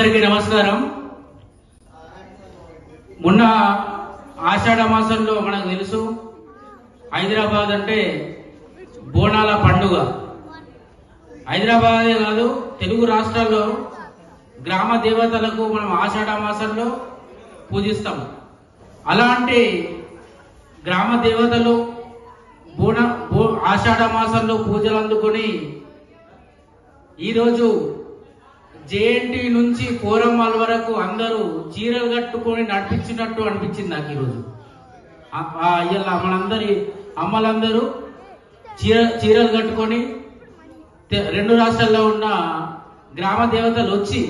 అందరికీ నమస్కారం. మొన్న ఆషాఢ మాసంలో మనకు తెలుసు హైదరాబాద్ అంటే బోనాల పండుగ. హైదరాబాదే కాదు తెలుగు రాష్ట్రాల్లో గ్రామ దేవతలకు మనం ఆషాఢ మాసంలో పూజిస్తాం. అలాంటి గ్రామ దేవతలు ఆషాఢ మాసంలో పూజలు అందుకొని ఈరోజు జేఎన్టీ నుంచి కోరమాల్ వరకు అందరూ చీరలు కట్టుకొని నడిపించినట్టు అనిపించింది నాకు ఈరోజు. ఇలా మనందరి అమ్మలందరూ చీరలు కట్టుకొని రెండు రాష్ట్రాల్లో ఉన్న గ్రామ దేవతలు వచ్చి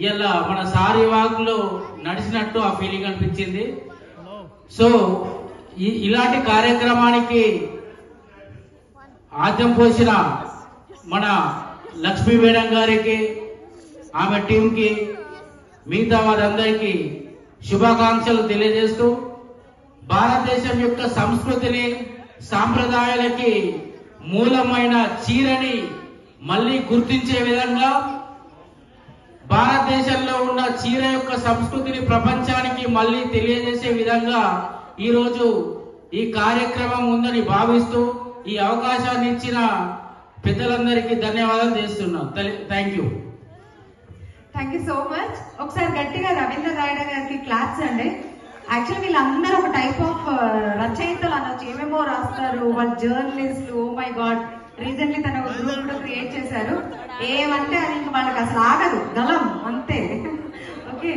ఇలా మన సారీ వాకులో నడిచినట్టు ఆ ఫీలింగ్ అనిపించింది. సో ఇలాంటి కార్యక్రమానికి ఆద్యం పోసిన మన లక్ష్మీ మేడం గారికి, ఆమె టీంకి, మిగతా వారందరికీ శుభాకాంక్షలు తెలియజేస్తూ భారతదేశం యొక్క సంస్కృతిని సాంప్రదాయాలకి మూలమైన చీరని మళ్ళీ గుర్తించే విధంగా, భారతదేశంలో ఉన్న చీర యొక్క సంస్కృతిని ప్రపంచానికి మళ్ళీ తెలియజేసే విధంగా ఈరోజు ఈ కార్యక్రమం ఉందని భావిస్తూ ఈ అవకాశాన్ని ఇచ్చిన పెద్దలందరికీ ధన్యవాదాలు చేస్తున్నాం. Thank you. Thank you so much. ఒకసారి గట్టిగా రవీంద్ర రాయుడు గారికి క్లాప్స్ అండి. యాక్చువల్ వీళ్ళందరూ ఒక టైప్ ఆఫ్ రచయితలు అనొచ్చు. ఏమేమో రాస్తారు, వాళ్ళ జర్నలిస్టులు. ఓ మై గాడ్, రీసెంట్లీ తన ఒక గ్రూప్ కూడా క్రియేట్ చేశారు. ఏమంటే అది ఇంకా వాళ్ళకి అసలు ఆగదు, గలం అంతే. ఓకే.